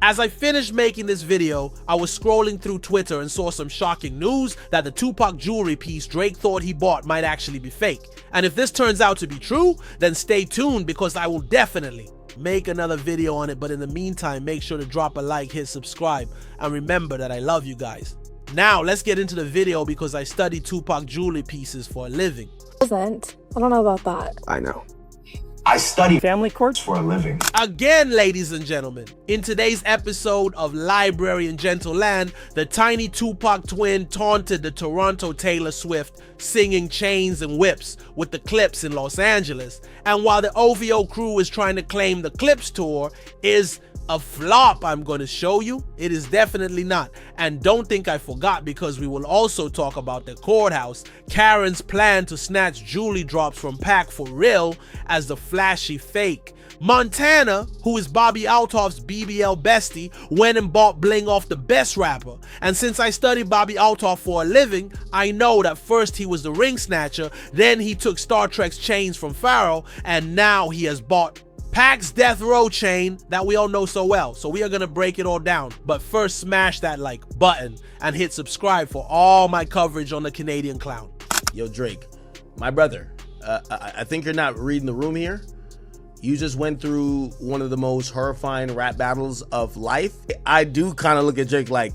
As I finished making this video, I was scrolling through Twitter and saw some shocking news that the Tupac jewelry piece Drake thought he bought might actually be fake. And if this turns out to be true, then stay tuned because I will definitely make another video on it. But in the meantime, make sure to drop a like, hit subscribe, and remember that I love you guys. Now let's get into the video because I study Tupac jewelry pieces for a living. I don't know about that. I know. I study family courts for a living. Again, ladies and gentlemen, in today's episode of Library in Gentle Land, the tiny Tupac twin taunted the Toronto Taylor Swift singing Chains and Whips with the Clips in Los Angeles. And while the OVO crew is trying to claim the Clips tour is a flop, I'm going to show you, it is definitely not. And don't think I forgot, because we will also talk about the courthouse, Karen's plan to snatch jewelry drops from Pac for real as the flashy fake. Montana, who is Bobby Altoff's BBL bestie, went and bought bling off the best rapper. And since I studied Bobby Altoff for a living, I know that first he was the ring snatcher, then he took Star Trek's chains from Pharaoh, and now he has bought Pac's death row chain that we all know so well. So we are gonna break it all down. But first, smash that like button and hit subscribe for all my coverage on the Canadian clown. Yo, Drake, my brother, I think you're not reading the room here. You just went through one of the most horrifying rap battles of life. I do kind of look at Drake like,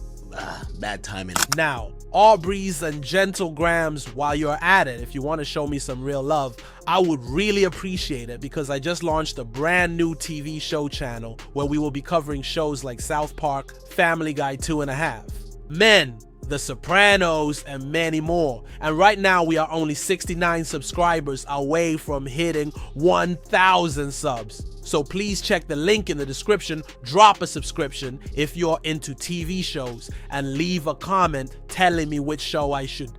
bad timing. Now, Aubrey's and Gentlegrams, while you're at it, if you want to show me some real love, I would really appreciate it, because I just launched a brand new TV show channel where we will be covering shows like South Park, Family Guy 2.5, Men, The Sopranos, and many more. And right now we are only 69 subscribers away from hitting 1,000 subs. So please check the link in the description, drop a subscription if you're into TV shows, and leave a comment telling me which show I should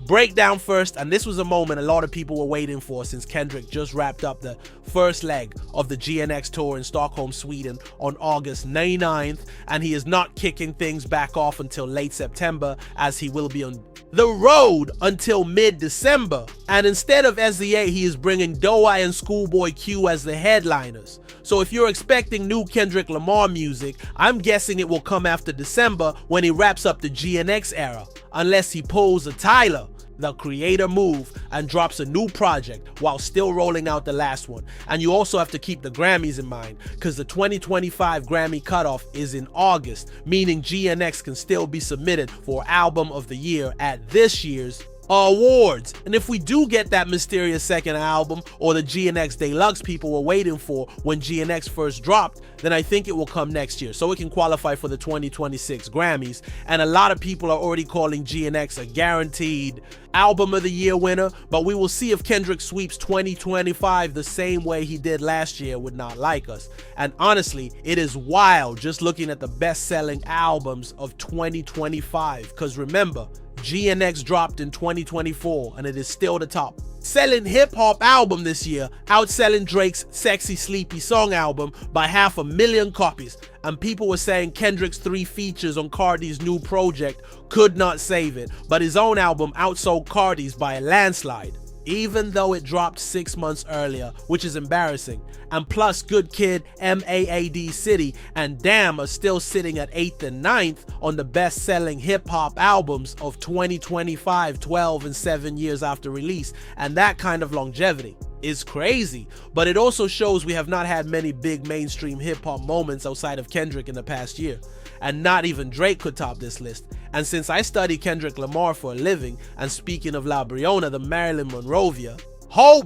break down first. And this was a moment a lot of people were waiting for, since Kendrick just wrapped up the first leg of the GNX tour in Stockholm, Sweden on August 9th, and he is not kicking things back off until late September, as he will be on the road until mid-December. And instead of SZA, he is bringing Doa and Schoolboy Q as the headliners. So if you're expecting new Kendrick Lamar music, I'm guessing it will come after December when he wraps up the GNX era, unless he pulls a Tyler, the Creator move, and drops a new project while still rolling out the last one. And you also have to keep the Grammys in mind, because the 2025 Grammy cutoff is in August, meaning GNX can still be submitted for Album of the Year at this year's awards. And if we do get that mysterious second album, or the GNX Deluxe people were waiting for when GNX first dropped, then I think it will come next year, so it can qualify for the 2026 Grammys. And a lot of people are already calling GNX a guaranteed Album of the Year winner, but we will see if Kendrick sweeps 2025 the same way he did last year with Not Like Us. And honestly, it is wild just looking at the best-selling albums of 2025, because remember, GNX dropped in 2024 and it is still the top selling hip-hop album this year, outselling Drake's Sexy Sleepy Song album by 500,000 copies. And people were saying Kendrick's 3 features on Cardi's new project could not save it, but his own album outsold Cardi's by a landslide, even though it dropped 6 months earlier, which is embarrassing. And plus, Good Kid, MAAD City, and Damn are still sitting at 8th and 9th on the best-selling hip-hop albums of 2025, 12 and 7 years after release. And that kind of longevity is crazy, but it also shows we have not had many big mainstream hip-hop moments outside of Kendrick in the past year. And not even Drake could top this list. And since I study Kendrick Lamar for a living, and speaking of La Briona, the Marilyn Monrovia,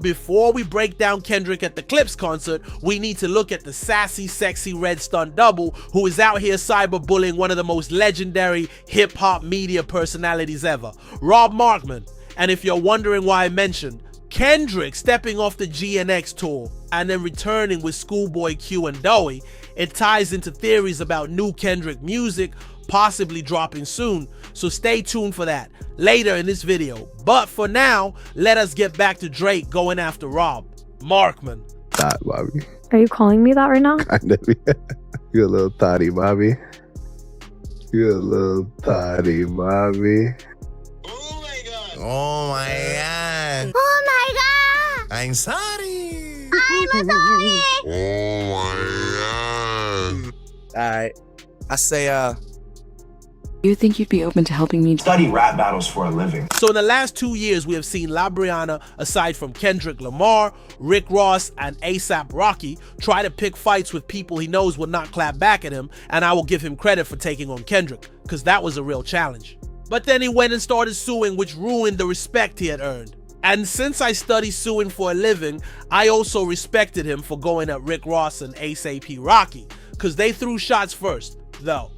before we break down Kendrick at the Clips concert, we need to look at the sassy, sexy red stunt double who is out here cyberbullying one of the most legendary hip-hop media personalities ever, Rob Markman. And if you're wondering why I mentioned Kendrick stepping off the GNX tour and then returning with Schoolboy Q and Doey, it ties into theories about new Kendrick music possibly dropping soon, so stay tuned for that later in this video. But for now, let us get back to Drake going after Rob Markman. Thought, Bobby. Are you calling me that right now? Kind of, yeah. You're a little thotty, Bobby. You're a little thotty, Bobby. Oh my god. Oh my god. Oh my god. I'm sorry. I'm sorry. Oh my god. All right, I say, You think you'd be open to helping me study rap battles for a living? So in the last 2 years, we have seen La Brianna, aside from KendrickLamar, Rick Ross, and ASAP Rocky, try to pick fights with people he knows will not clap back at him, and I will give him credit for taking on Kendrick, because that was a real challenge. But then he went and started suing, which ruined the respect he had earned. And since I study suing for a living, I also respected him for going at Rick Ross and ASAP Rocky, because they threw shots first, though.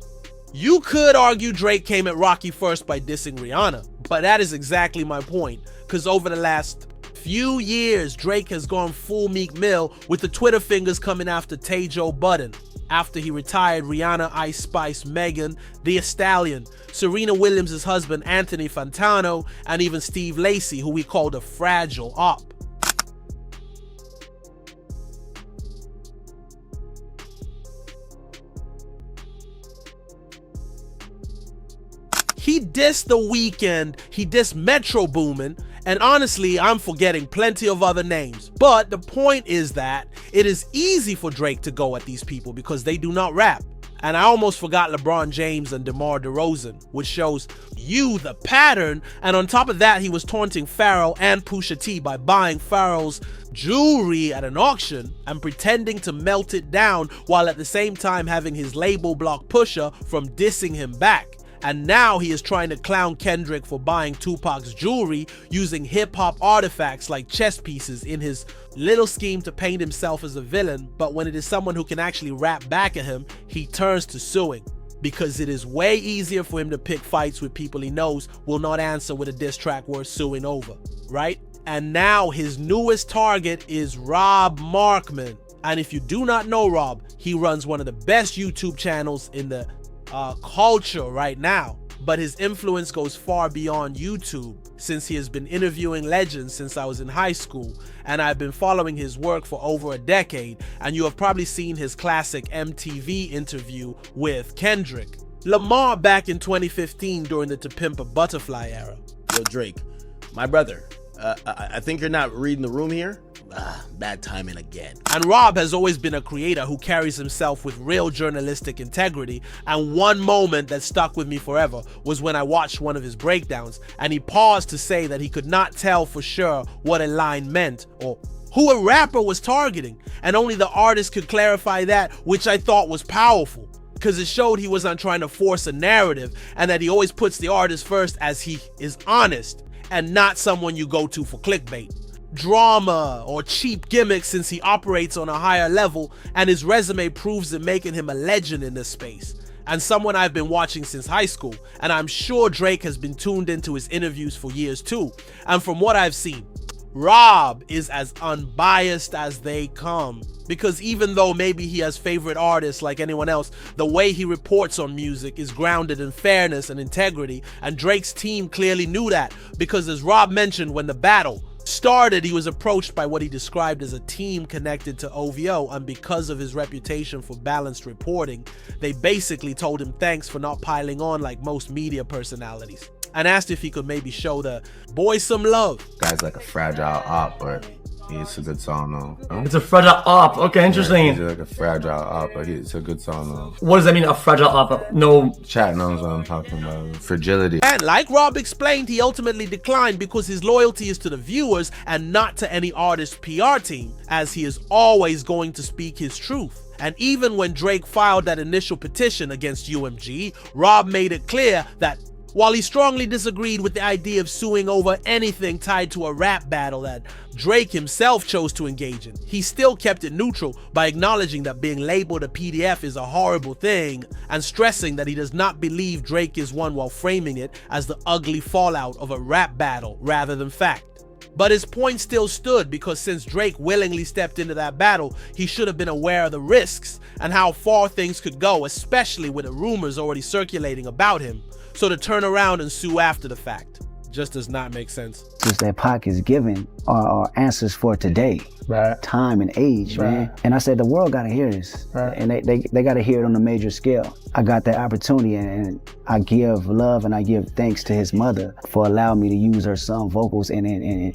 You could argue Drake came at Rocky first by dissing Rihanna, but that is exactly my point, because over the last few years, Drake has gone full Meek Mill with the Twitter fingers coming after Tejo Budden, after he retired Rihanna, Ice Spice, Megan, Thee Stallion, Serena Williams' husband Anthony Fantano, and even Steve Lacy, who we called a fragile op. He dissed The Weeknd, he dissed Metro Boomin, and honestly, I'm forgetting plenty of other names. But the point is that it is easy for Drake to go at these people because they do not rap. And I almost forgot LeBron James and DeMar DeRozan, which shows you the pattern. And on top of that, he was taunting Pharrell and Pusha T by buying Pharrell's jewelry at an auction and pretending to melt it down, while at the same time having his label block Pusha from dissing him back. And now he is trying to clown Kendrick for buying Tupac's jewelry using hip-hop artifacts like chess pieces in his little scheme to paint himself as a villain. But when it is someone who can actually rap back at him, he turns to suing, because it is way easier for him to pick fights with people he knows will not answer with a diss track worth suing over, right? And now his newest target is Rob Markman. And if you do not know Rob, he runs one of the best YouTube channels in the culture right now, but his influence goes far beyond YouTube, since he has been interviewing legends since I was in high school, and I've been following his work for over a decade. And you have probably seen his classic MTV interview with Kendrick Lamar back in 2015 during the To Pimp a Butterfly era. Yo, Drake, my brother, I think you're not reading the room here. Bad timing again. And Rob has always been a creator who carries himself with real journalistic integrity, and one moment that stuck with me forever was when I watched one of his breakdowns and he paused to say that he could not tell for sure what a line meant or who a rapper was targeting, and only the artist could clarify that, which I thought was powerful, because it showed he wasn't trying to force a narrative and that he always puts the artist first, as he is honest and not someone you go to for clickbait, drama, or cheap gimmicks, since he operates on a higher level and his resume proves it, making him a legend in this space and someone I've been watching since high school. And I'm sure Drake has been tuned into his interviews for years too. And from what I've seen, Rob is as unbiased as they come, because even though maybe he has favorite artists like anyone else, the way he reports on music is grounded in fairness and integrity, and Drake's team clearly knew that, because as Rob mentioned, when the battle started, he was approached by what he described as a team connected to OVO, and because of his reputation for balanced reporting, they basically told him thanks for not piling on like most media personalities, and asked if he could maybe show the boy some love. Guy's like a fragile op, but it's a good song though. Huh? It's a fragile op. Okay, interesting. Yeah, he's like a fragile op, but it's a good song though. What does that mean, a fragile op? No. Chat knows what I'm talking about. Fragility. And like Rob explained, he ultimately declined because his loyalty is to the viewers and not to any artist PR team, as he is always going to speak his truth. And even when Drake filed that initial petition against UMG, Rob made it clear that while he strongly disagreed with the idea of suing over anything tied to a rap battle that Drake himself chose to engage in, he still kept it neutral by acknowledging that being labeled a PDF is a horrible thing, and stressing that he does not believe Drake is one, while framing it as the ugly fallout of a rap battle rather than fact. But his point still stood, because since Drake willingly stepped into that battle, he should have been aware of the risks and how far things could go, especially with the rumors already circulating about him. So to turn around and sue after the fact just does not make sense. Just that Pac is giving are answers for today, right? Time and age, right, man. And I said the world gotta hear this, right? And they gotta hear it on a major scale. I got that opportunity, and I give love and I give thanks to his mother for allowing me to use her son vocals in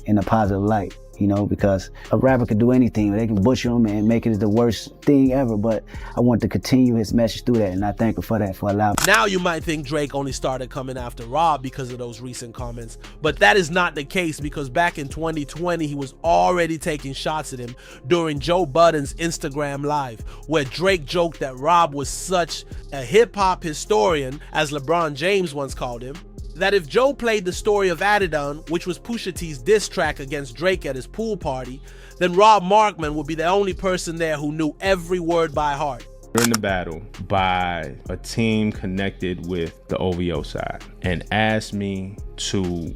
a positive light. you know, because a rapper could do anything. They can butcher him and make it the worst thing ever, but I want to continue his message through that, and I thank him for that, for allowing. Now you might think Drake only started coming after Rob because of those recent comments, but that is not the case, because back in 2020, he was already taking shots at him during Joe Budden's Instagram Live, where Drake joked that Rob was such a hip-hop historian, as LeBron James once called him, that if Joe played the story of Adidon, which was Pusha T's diss track against Drake at his pool party, then Rob Markman would be the only person there who knew every word by heart. In the battle by a team connected with the OVO side and asked me to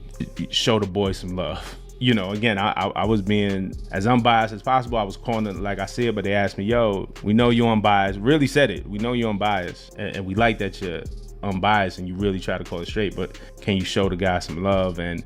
show the boys some love. You know, again, I was being as unbiased as possible. I was calling it like I see it, but they asked me, yo, we know you're unbiased. Really said it. We know you're unbiased, and we like that you're unbiased and you really try to call it straight, but can you show the guy some love? And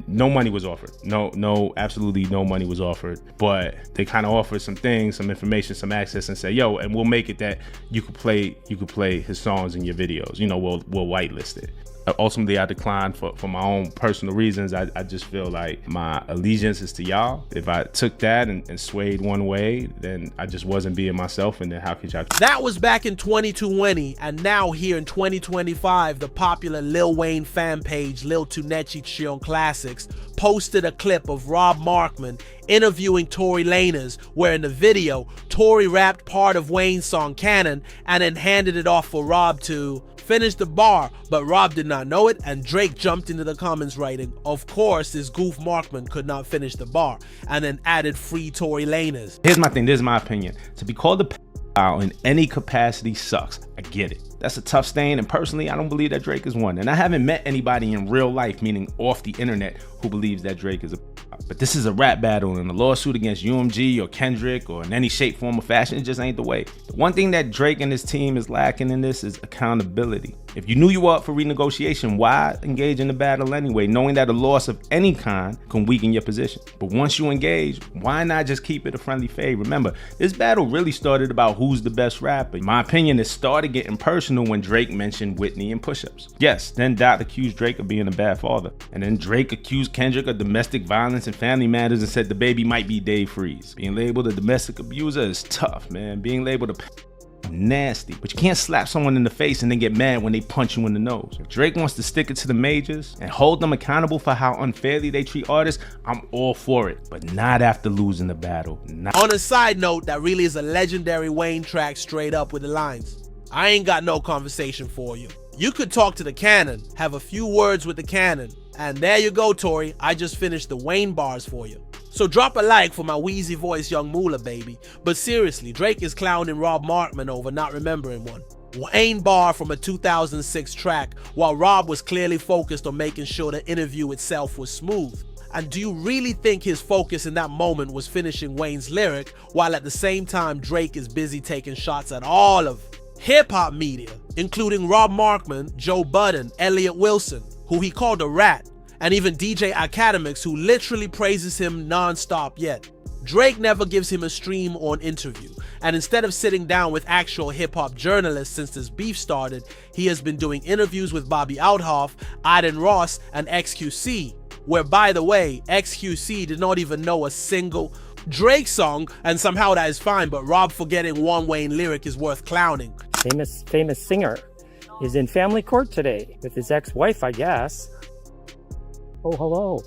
no money was offered. No, absolutely no money was offered, but they kind of offered some things, some information, some access, and say, yo, and we'll make it that you could play his songs in your videos. You know, we'll whitelist it. Ultimately, I declined for my own personal reasons. I just feel like my allegiance is to y'all. If I took that and swayed one way, then I just wasn't being myself, and then how could y'all? That was back in 2020, and now here in 2025, the popular Lil Wayne fan page, Lil Tunechi Chion Classics, posted a clip of Rob Markman interviewing Tory Lanez, where in the video, Tory rapped part of Wayne's song Cannon and then handed it off for Rob to finish the bar, but Rob did not know it, and Drake jumped into the comments writing, of course this goof Markman could not finish the bar, and then added free Tory Lanez. Here's my thing, this is my opinion. To be called a pedophile in any capacity sucks. I get it. That's a tough stain, and personally, I don't believe that Drake is one. And I haven't met anybody in real life, meaning off the internet, who believes that Drake is a pedophile. But this is a rap battle, and a lawsuit against UMG or Kendrick or in any shape, form, or fashion, it just ain't the way. The one thing that Drake and his team is lacking in this is accountability. If you knew you were up for renegotiation, why engage in the battle anyway, knowing that a loss of any kind can weaken your position? But once you engage, why not just keep it a friendly fade? Remember, this battle really started about who's the best rapper. In my opinion, it started getting personal when Drake mentioned Whitney and push-ups. Yes, then Dot accused Drake of being a bad father. And then Drake accused Kendrick of domestic violence and family matters and said the baby might be Dave Freeze. Being labeled a domestic abuser is tough, man. Being labeled a nasty, but you can't slap someone in the face and then get mad when they punch you in the nose. If Drake wants to stick it to the majors and hold them accountable for how unfairly they treat artists, I'm all for it, but not after losing the battle. On a side note, that really is a legendary Wayne track straight up with the lines, I ain't got no conversation for you. You could talk to the cannon, have a few words with the cannon, and there you go, Tory, I just finished the Wayne bars for you. So drop a like for my wheezy voice Young Moolah, baby. But seriously, Drake is clowning Rob Markman over not remembering one. Wayne bar from a 2006 track, while Rob was clearly focused on making sure the interview itself was smooth. And do you really think his focus in that moment was finishing Wayne's lyric, while at the same time Drake is busy taking shots at all of hip-hop media, including Rob Markman, Joe Budden, Elliott Wilson, who he called a rat, and even DJ Academics, who literally praises him non-stop yet? Drake never gives him a stream or an interview, and instead of sitting down with actual hip-hop journalists since this beef started, he has been doing interviews with Bobby Outhoff, Aiden Ross, and XQC, where, by the way, XQC did not even know a single Drake song, and somehow that is fine, but Rob forgetting one Wayne lyric is worth clowning. Famous singer is in family court today with his ex-wife, I guess. Oh, hello.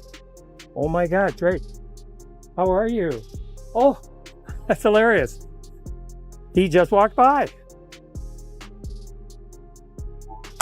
Oh my God, Drake. How are you? Oh, that's hilarious. He just walked by.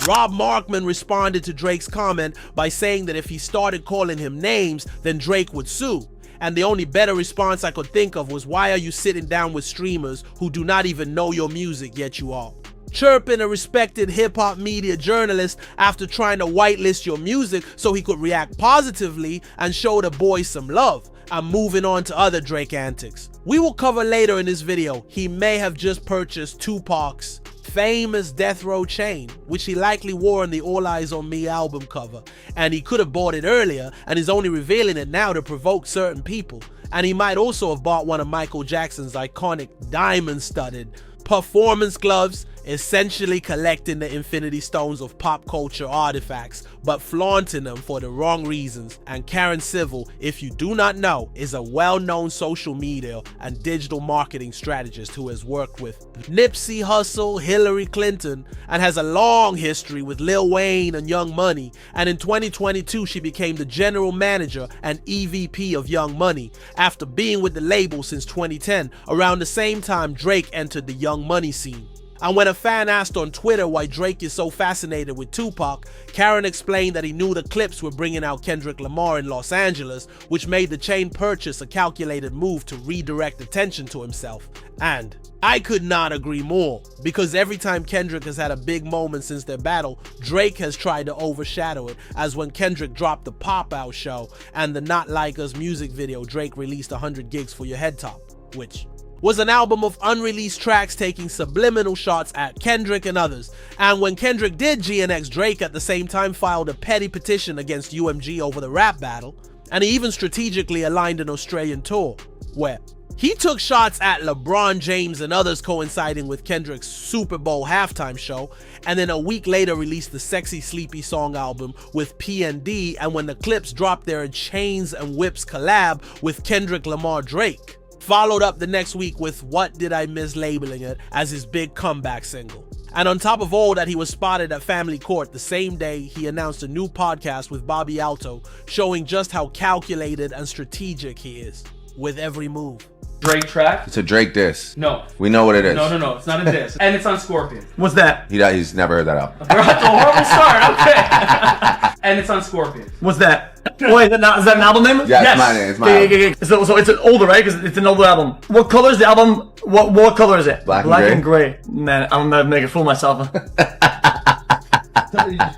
Rob Markman responded to Drake's comment by saying that if he started calling him names, then Drake would sue. And the only better response I could think of was, why are you sitting down with streamers who do not even know your music, yet you are chirping a respected hip-hop media journalist after trying to whitelist your music so he could react positively and show the boys some love. I'm moving on to other Drake antics. We will cover later in this video, he may have just purchased Tupac's famous Death Row chain, which he likely wore on the All Eyes on Me album cover, and he could have bought it earlier and is only revealing it now to provoke certain people. And he might also have bought one of Michael Jackson's iconic diamond-studded performance gloves essentially collecting the infinity stones of pop culture artifacts, but flaunting them for the wrong reasons. And Karen Civil, if you do not know, is a well-known social media and digital marketing strategist who has worked with Nipsey Hussle, Hillary Clinton, and has a long history with Lil Wayne and Young Money. And in 2022, she became the general manager and EVP of Young Money after being with the label since 2010, around the same time Drake entered the Young Money scene. And when a fan asked on Twitter why Drake is so fascinated with Tupac, Karen explained that he knew the Clips were bringing out Kendrick Lamar in Los Angeles, which made the chain purchase a calculated move to redirect attention to himself. And I could not agree more, because every time Kendrick has had a big moment since their battle, Drake has tried to overshadow it, as when Kendrick dropped the Pop Out show and the Not Like Us music video, Drake released 100 gigs for your head top, which was an album of unreleased tracks taking subliminal shots at Kendrick and others. And when Kendrick did GNX, Drake at the same time filed a petty petition against UMG over the rap battle, and he even strategically aligned an Australian tour, where he took shots at LeBron James and others coinciding with Kendrick's Super Bowl halftime show, and then a week later released the Sexy Sleepy Song album with PND, and when the Clips dropped their Chains and Whips collab with Kendrick Lamar Drake, followed up the next week with What Did I Miss Labeling It as his big comeback single. And on top of all that, he was spotted at Family Court the same day he announced a new podcast with Bobby Alto, showing just how calculated and strategic he is with every move. Drake track? It's a Drake diss. No. We know what it is. No, it's not a diss. And it's on Scorpion. What's that? He's never heard that album. We're off to a horrible start, okay. And it's on Scorpion. What's that? Wait, is that an album name? Yeah, it's my name. It's my album. So it's an older, right? Because it's an older album. What color is the album? What color is it? Black and gray. Man, I'm gonna make a fool of myself.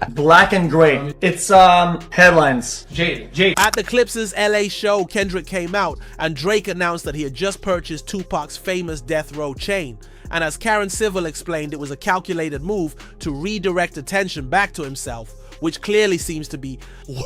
Black and gray. It's headlines. Jade. At the Clips' LA show, Kendrick came out and Drake announced that he had just purchased Tupac's famous Death Row chain. And as Karen Civil explained, it was a calculated move to redirect attention back to himself, which clearly seems to be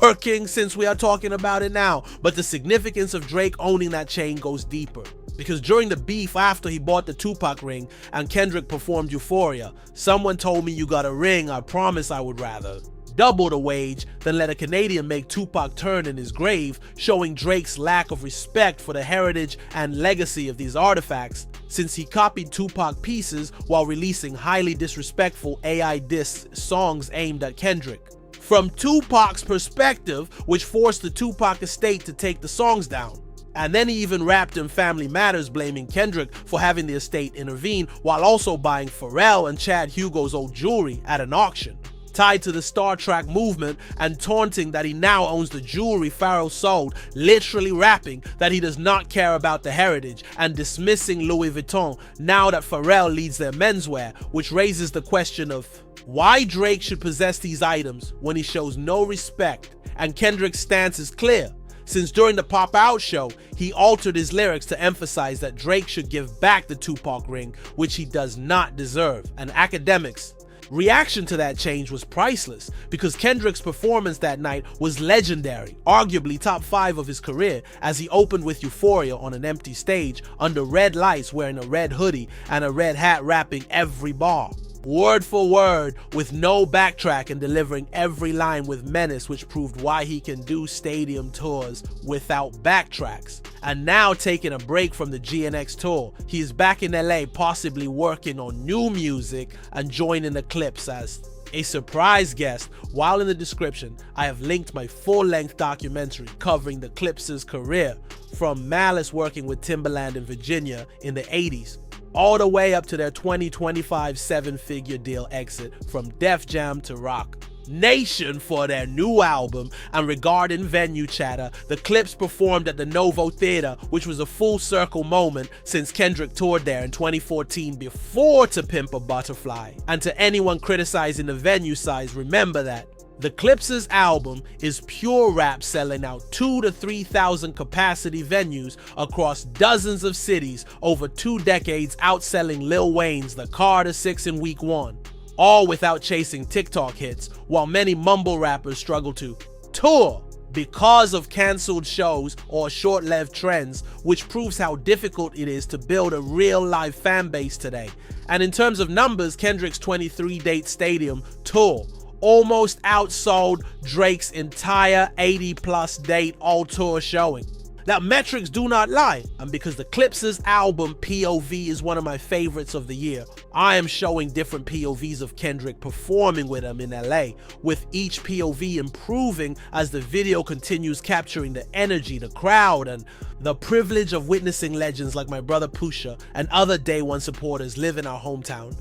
working since we are talking about it now. But the significance of Drake owning that chain goes deeper, because during the beef after he bought the Tupac ring and Kendrick performed Euphoria, someone told me, "You got a ring, I promise I would rather double the wage than let a Canadian make Tupac turn in his grave," showing Drake's lack of respect for the heritage and legacy of these artifacts, since he copied Tupac pieces while releasing highly disrespectful AI diss songs aimed at Kendrick. From Tupac's perspective, which forced the Tupac estate to take the songs down. And then he even rapped in Family Matters blaming Kendrick for having the estate intervene, while also buying Pharrell and Chad Hugo's old jewelry at an auction, tied to the Star Trek movement, and taunting that he now owns the jewelry Pharrell sold, literally rapping that he does not care about the heritage, and dismissing Louis Vuitton now that Pharrell leads their menswear, which raises the question of why Drake should possess these items when he shows no respect. And Kendrick's stance is clear, since during the Pop Out show, he altered his lyrics to emphasize that Drake should give back the Tupac ring, which he does not deserve. And academics' reaction to that change was priceless, because Kendrick's performance that night was legendary, arguably top 5 of his career, as he opened with Euphoria on an empty stage under red lights, wearing a red hoodie and a red hat, rapping every bar, word for word, with no backtrack, and delivering every line with menace, which proved why he can do stadium tours without backtracks. And now, taking a break from the GNX tour, he is back in LA, possibly working on new music and joining the Clips as a surprise guest. While in the description, I have linked my full-length documentary covering the Clips' career, from Malice working with Timbaland in Virginia in the 80s, all the way up to their 2025 7-figure deal exit from Def Jam to Rock Nation for their new album. And regarding venue chatter, the Clips performed at the Novo Theater, which was a full circle moment since Kendrick toured there in 2014 before To Pimp a Butterfly. And to anyone criticizing the venue size, remember that the Clips' album is pure rap, selling out 2,000 to 3,000 capacity venues across dozens of cities over 2 decades, outselling Lil Wayne's The Carter 6 in week 1, all without chasing TikTok hits, while many mumble rappers struggle to tour because of cancelled shows or short-lived trends, which proves how difficult it is to build a real live fan base today. And in terms of numbers, Kendrick's 23-date stadium tour almost outsold Drake's entire 80-plus date all-tour showing. Now, metrics do not lie, and because the Clips's album POV is one of my favorites of the year, I am showing different POVs of Kendrick performing with him in LA, with each POV improving as the video continues capturing the energy, the crowd, and the privilege of witnessing legends like my brother Pusha and other Day One supporters live in our hometown.